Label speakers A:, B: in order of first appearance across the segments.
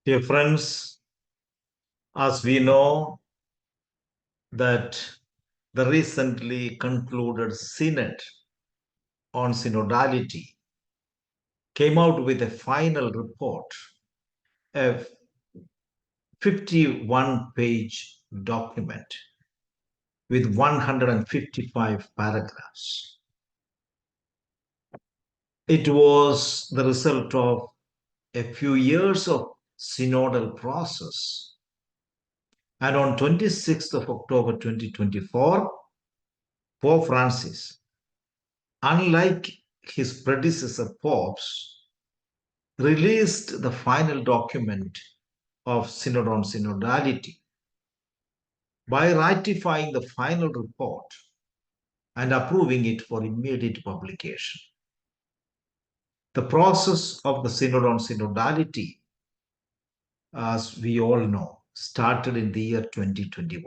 A: Dear friends, as we know that the recently concluded Synod on synodality came out with a final report, a 51-page document with 155 paragraphs. It was the result of a few years of synodal process. And on 26th of October 2024, Pope Francis, unlike his predecessor popes, released the final document of Synod on Synodality by ratifying the final report and approving it for immediate publication. The process of the Synod on Synodality, as we all know, started in the year 2021.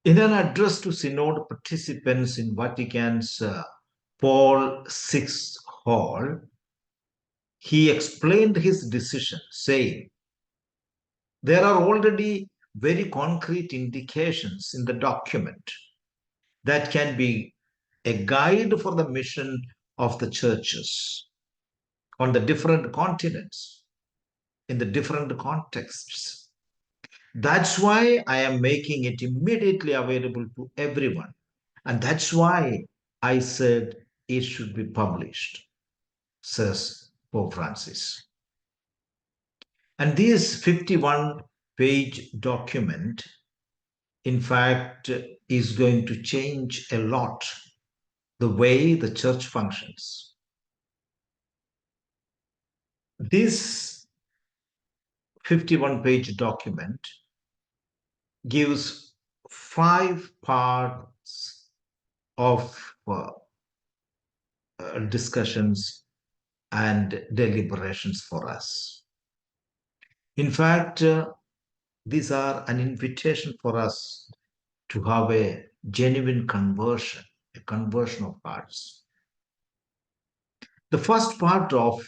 A: In an address to Synod participants in Vatican's Paul VI Hall, he explained his decision, saying, "There are already very concrete indications in the document that can be a guide for the mission of the churches on the different continents, in the different contexts. That's why I am making it immediately available to everyone. And that's why I said it should be published," says Pope Francis. And this 51-page document, in fact, is going to change a lot the way the church functions. This 51-page document gives 5 parts of discussions and deliberations for us. In fact, these are an invitation for us to have a genuine conversion, a conversion of hearts. The first part of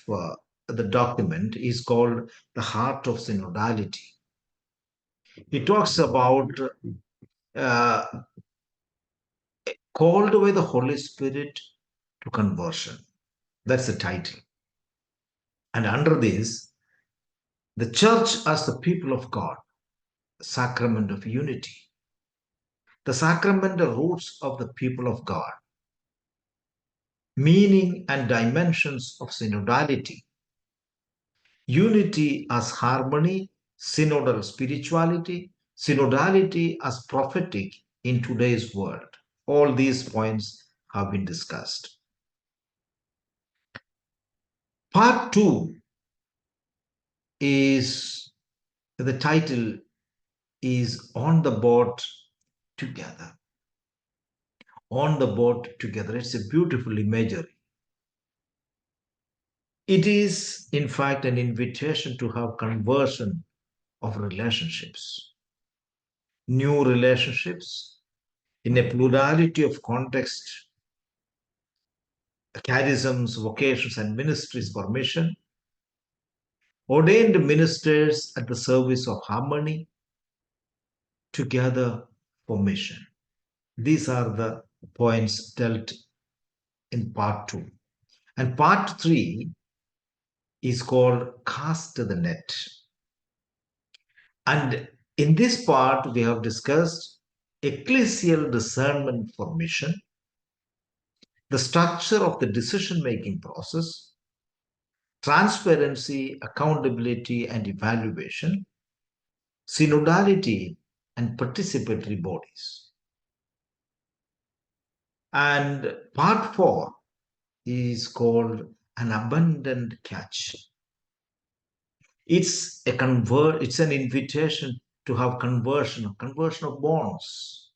A: the document is called the Heart of Synodality. It talks about called by the Holy Spirit to conversion. That's the title. And under this, the church as the people of God, sacrament of unity, the sacramental roots of the people of God, meaning and dimensions of synodality, unity as harmony, synodal spirituality, synodality as prophetic in today's world. All these points have been discussed. Part 2 is, the title is On the Boat Together. On the boat together. It's a beautiful imagery. It is, in fact, an invitation to have conversion of relationships, new relationships in a plurality of contexts, charisms, vocations, and ministries for mission, ordained ministers at the service of harmony, together for mission. These are the points dealt in part 2. And part 3 is called Cast the Net. And in this part, we have discussed ecclesial discernment for mission, the structure of the decision-making process, transparency, accountability, and evaluation, synodality, and participatory bodies. And part 4 is called An Abundant Catch. It's an invitation to have conversion of bonds,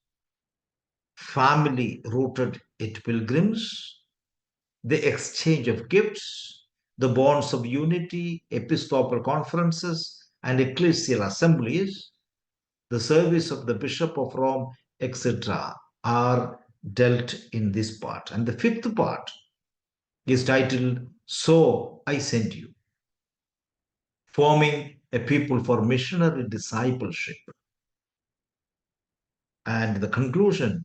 A: family rooted at pilgrims, the exchange of gifts, the bonds of unity, episcopal conferences, and ecclesial assemblies, the service of the Bishop of Rome, etc., are dealt in this part. And the 5th part is titled, So I Sent You. forming a people for missionary discipleship. And the conclusion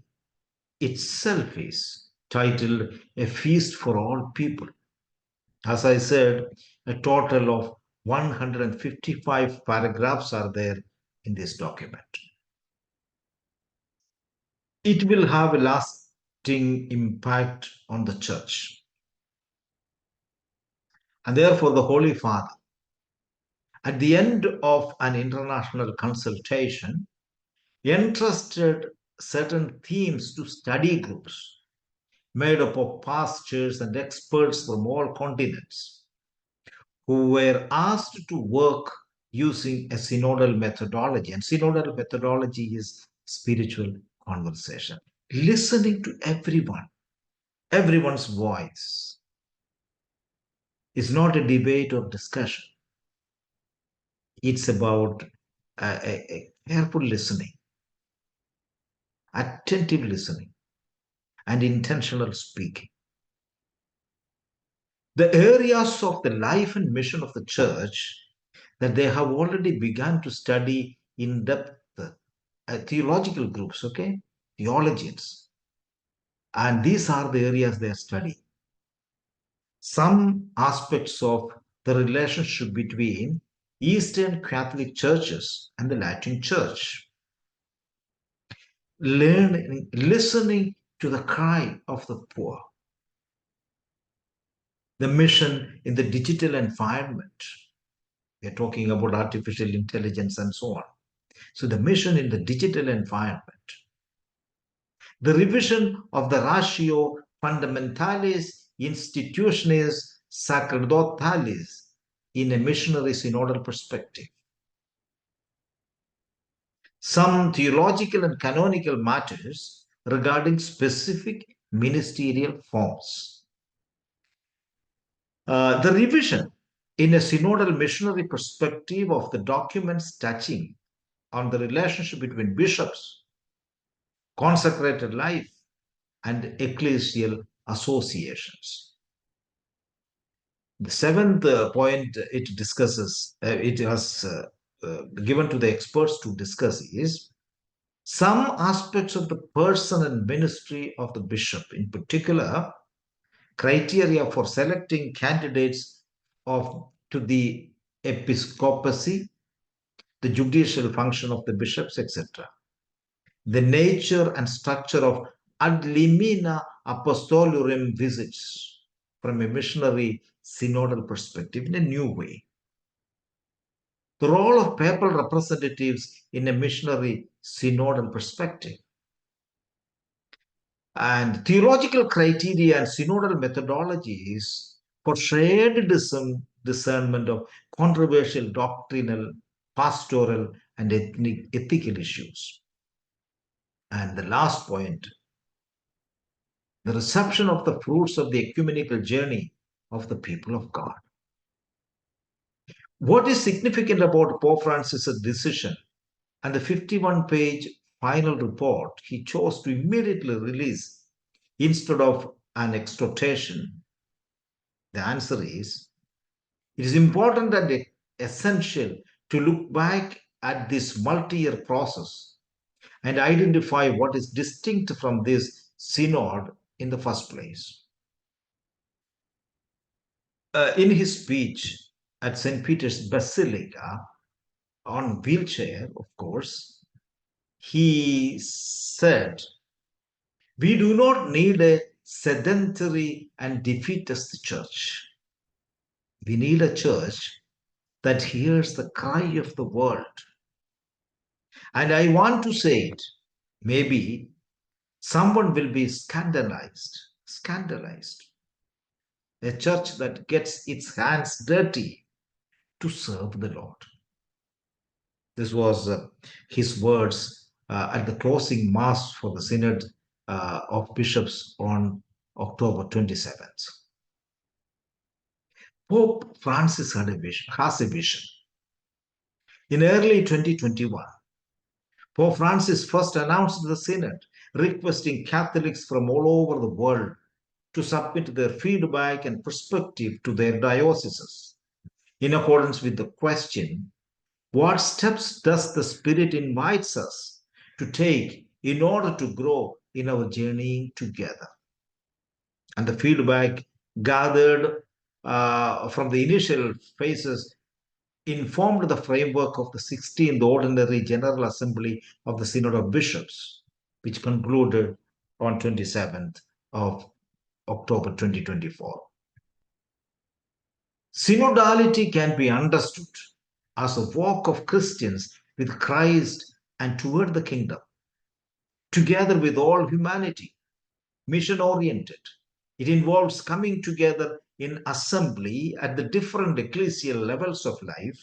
A: itself is titled A Feast for All People. As I said, a total of 155 paragraphs are there in this document. It will have a lasting impact on the church. And therefore, the Holy Father, at the end of an international consultation, entrusted certain themes to study groups made up of pastors and experts from all continents who were asked to work using a synodal methodology. And synodal methodology is spiritual conversation, listening to everyone, everyone's voice. It's not a debate or discussion. It's about a careful listening, attentive listening, and intentional speaking. The areas of the life and mission of the church that they have already begun to study in depth, theological groups, okay, theologians, and these are the areas they are studying. Some aspects of the relationship between Eastern Catholic churches and the Latin Church, listening to the cry of the poor, the mission in the digital environment. We're talking about artificial intelligence and so on. So the mission in the digital environment, the revision of the ratio fundamentalis institutionis sacerdotalis in a missionary synodal perspective. Some theological and canonical matters regarding specific ministerial forms. The revision in a synodal missionary perspective of the documents touching on the relationship between bishops, consecrated life, and ecclesial associations. The seventh point it discusses, it has given to the experts to discuss is some aspects of the person and ministry of the bishop, in particular, criteria for selecting candidates to the episcopacy, the judicial function of the bishops, etc. The nature and structure of ad limina apostolorum visits from a missionary synodal perspective in a new way. The role of papal representatives in a missionary synodal perspective. And theological criteria and synodal methodologies for shared discernment of controversial doctrinal, pastoral, and ethical issues. And the last point, the reception of the fruits of the ecumenical journey of the people of God. What is significant about Pope Francis's decision and the 51-page final report he chose to immediately release instead of an exhortation? The answer is, it is important and essential to look back at this multi-year process and identify what is distinct from this synod in the first place. In his speech at St. Peter's Basilica, on wheelchair, of course, he said, we do not need a sedentary and defeatist church. We need a church that hears the cry of the world. And I want to say it, maybe someone will be scandalized. A church that gets its hands dirty to serve the Lord. This was his words at the closing mass for the Synod of Bishops on October 27th. Pope Francis has a vision. In early 2021, Pope Francis first announced the Synod, requesting Catholics from all over the world to submit their feedback and perspective to their dioceses. in accordance with the question, what steps does the Spirit invites us to take in order to grow in our journey together? And the feedback gathered from the initial phases informed the framework of the 16th Ordinary General Assembly of the Synod of Bishops, which concluded on 27th of October 2024. Synodality can be understood as a walk of Christians with Christ and toward the kingdom, together with all humanity, mission-oriented. It involves coming together in assembly at the different ecclesial levels of life,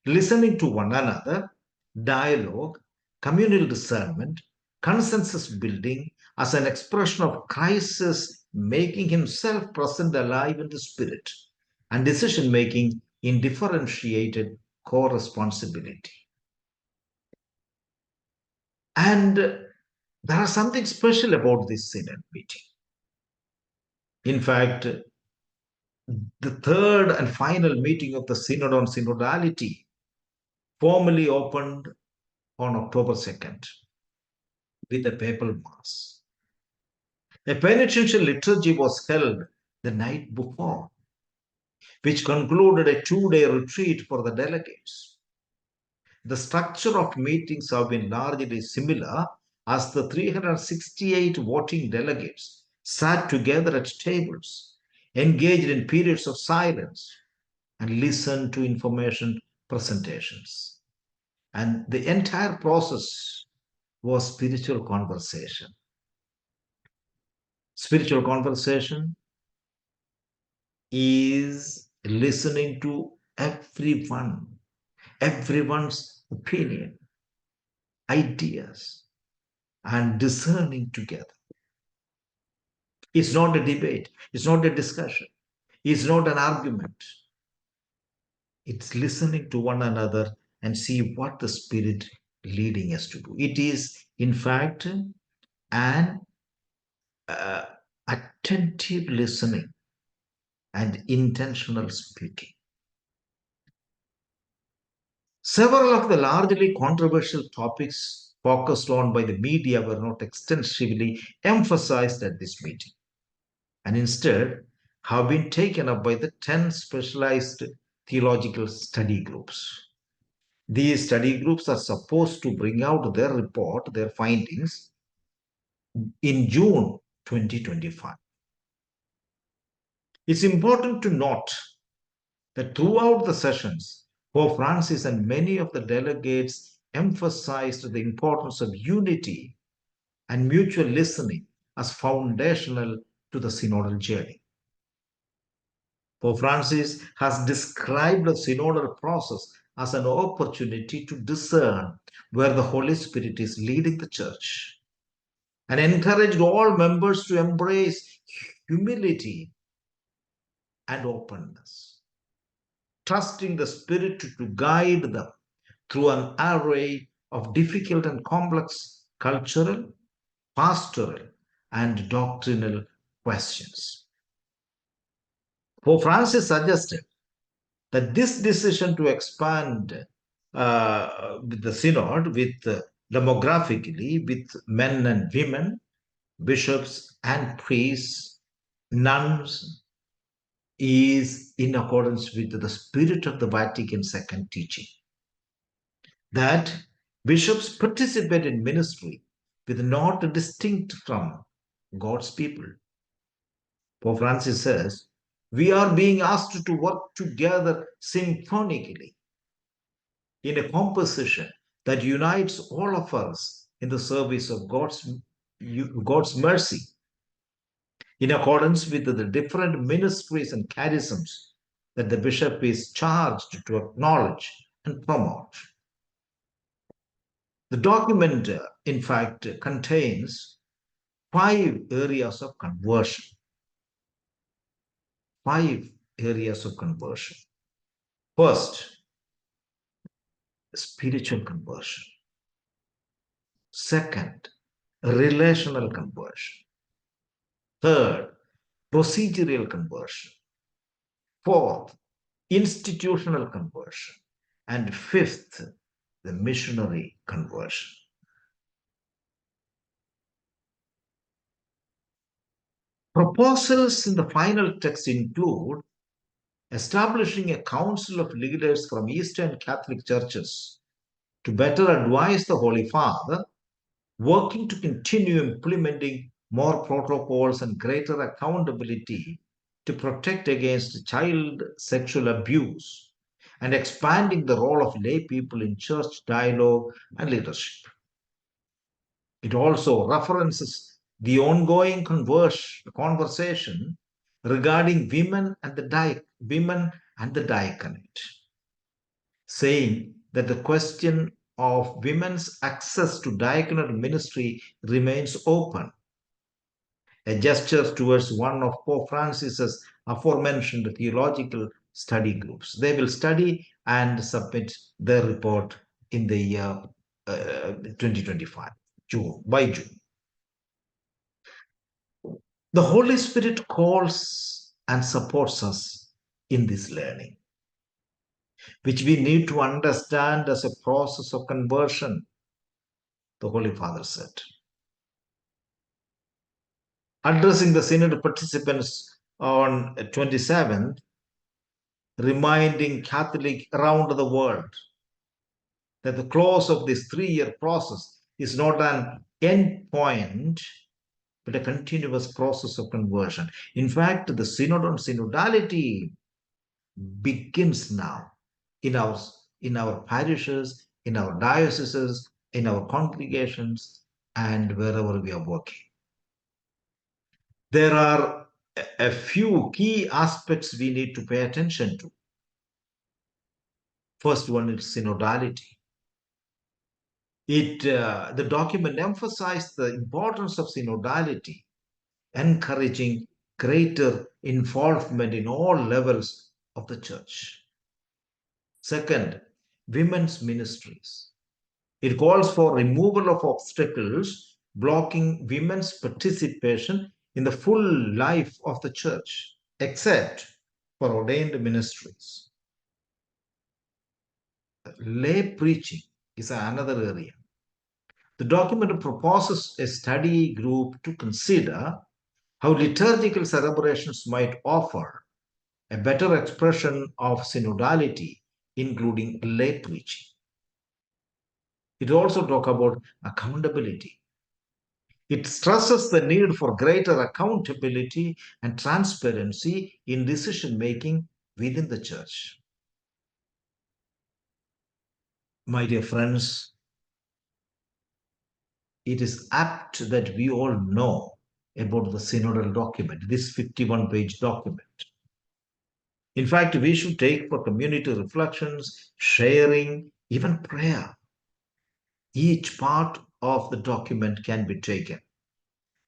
A: listening to one another, dialogue, communal discernment, consensus building as an expression of Christ's making himself present alive in the spirit, and decision making in differentiated co-responsibility. And there is something special about this synod meeting. In fact, the third and final meeting of the Synod on Synodality formally opened on October 2nd with a papal mass. A penitential liturgy was held the night before, which concluded a 2-day retreat for the delegates. The structure of meetings have been largely similar, as the 368 voting delegates sat together at tables, engaged in periods of silence, and listened to information presentations. And the entire process was spiritual conversation. Spiritual conversation is listening to everyone's opinion, ideas, and discerning together. It's not a debate. It's not a discussion. It's not an argument. It's listening to one another and see what the Spirit leading us to do. It is, in fact, an attentive listening and intentional speaking. Several of the largely controversial topics focused on by the media were not extensively emphasized at this meeting, and instead have been taken up by the 10 specialized theological study groups. These study groups are supposed to bring out their findings in June 2025. It's important to note that throughout the sessions, Pope Francis and many of the delegates emphasized the importance of unity and mutual listening as foundational to the synodal journey. Pope Francis has described the synodal process as an opportunity to discern where the Holy Spirit is leading the church, and encouraged all members to embrace humility and openness, trusting the Spirit to guide them through an array of difficult and complex cultural, pastoral, and doctrinal questions. Pope Francis suggested that this decision to expand the synod demographically with men and women, bishops and priests, nuns, is in accordance with the spirit of the Vatican II teaching, that bishops participate in ministry with not distinct from God's people. Pope Francis says, we are being asked to work together symphonically in a composition that unites all of us in the service of God's mercy, in accordance with the different ministries and charisms that the bishop is charged to acknowledge and promote. The document, in fact, contains 5 areas of conversion. 5 areas of conversion. First, spiritual conversion. Second, relational conversion. Third, procedural conversion. Fourth, institutional conversion, and fifth, the missionary conversion. Proposals in the final text include establishing a council of leaders from Eastern Catholic churches to better advise the Holy Father, working to continue implementing more protocols and greater accountability to protect against child sexual abuse, and expanding the role of lay people in church dialogue and leadership. It also references the ongoing conversation regarding women and the diaconate, saying that the question of women's access to diaconal ministry remains open, a gesture towards one of Pope Francis's aforementioned theological study groups. They will study and submit their report in the year 2025, by June. The Holy Spirit calls and supports us in this learning, which we need to understand as a process of conversion, the Holy Father said. Addressing the Synod participants on 27th, reminding Catholics around the world that the close of this 3-year process is not an end point, but a continuous process of conversion. In fact, the Synod on Synodality begins now in our parishes, in our dioceses, in our congregations, and wherever we are working. There are a few key aspects we need to pay attention to. First one is synodality. The document emphasized the importance of synodality, encouraging greater involvement in all levels of the church. Second, women's ministries. It calls for removal of obstacles blocking women's participation in the full life of the church, except for ordained ministries. Lay preaching is another area. The document proposes a study group to consider how liturgical celebrations might offer a better expression of synodality, including lay preaching. It also talks about accountability. It stresses the need for greater accountability and transparency in decision making within the church. My dear friends, it is apt that we all know about the synodal document, this 51-page document. In fact, we should take for community reflections, sharing, even prayer. Each part of the document can be taken.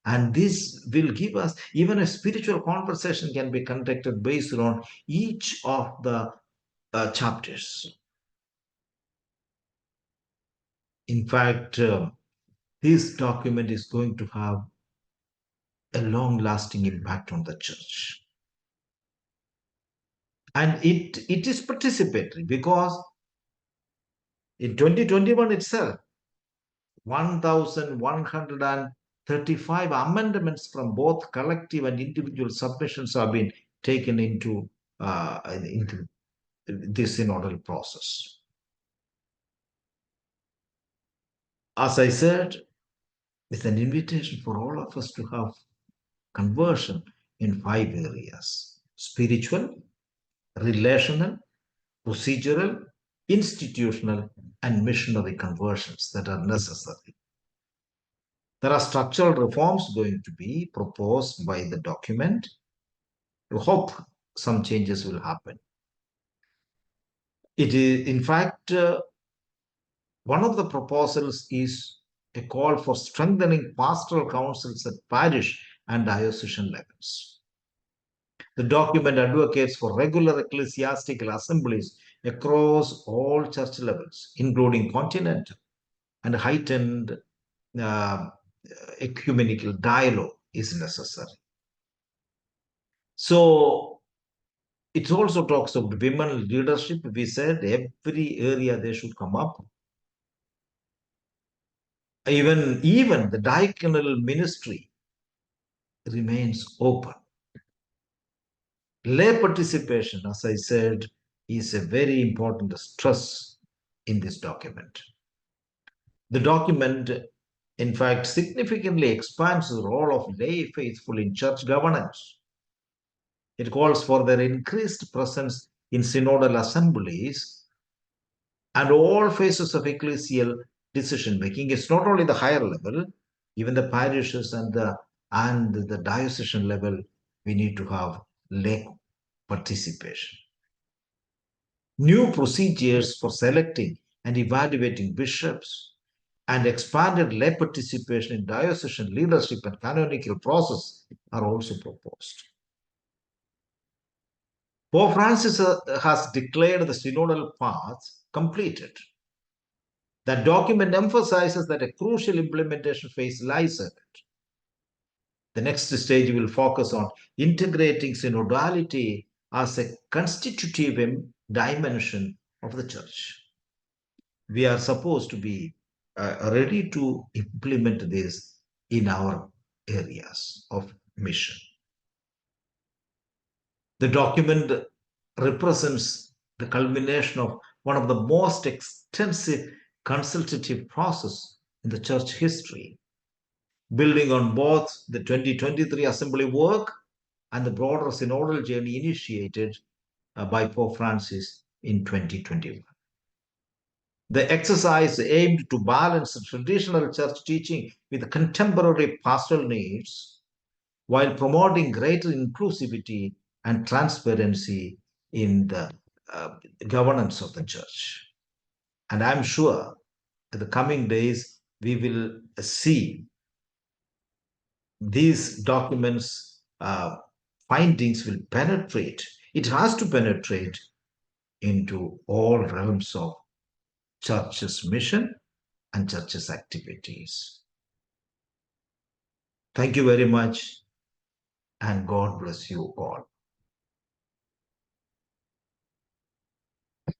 A: And this will give us, even a spiritual conversation can be conducted based on each of the chapters. In fact, this document is going to have a long-lasting impact on the church. And it is participatory because in 2021 itself, 1,135 amendments from both collective and individual submissions have been taken into this synodal process. As I said, it's an invitation for all of us to have conversion in 5 areas: spiritual, relational, procedural, institutional, and missionary conversions that are necessary. There are structural reforms going to be proposed by the document. We hope some changes will happen. It is, in fact, one of the proposals is a call for strengthening pastoral councils at parish and diocesan levels. The document advocates for regular ecclesiastical assemblies across all church levels, including continental, and heightened ecumenical dialogue is necessary. So It also talks about women leadership. We said every area they should come up. Even the diaconal ministry remains open. Lay participation, as I said, is a very important stress in this document. The document, in fact, significantly expands the role of lay faithful in church governance. It calls for their increased presence in synodal assemblies and all phases of ecclesial decision making. It's not only the higher level, even the parishes and the diocesan level, we need to have lay participation. New procedures for selecting and evaluating bishops and expanded lay participation in diocesan leadership and canonical process are also proposed. Pope Francis has declared the synodal path completed. That document emphasizes that a crucial implementation phase lies ahead. The next stage will focus on integrating synodality as a constitutive dimension of the church. We are supposed to be ready to implement this in our areas of mission. The document represents the culmination of one of the most extensive consultative process in the church history, building on both the 2023 assembly work and the broader synodal journey initiated by Pope Francis in 2021. The exercise aimed to balance traditional church teaching with contemporary pastoral needs while promoting greater inclusivity and transparency in the governance of the church. And I'm sure in the coming days, we will see these documents' findings will penetrate. It has to penetrate into all realms of church's mission and church's activities. Thank you very much, and God bless you all.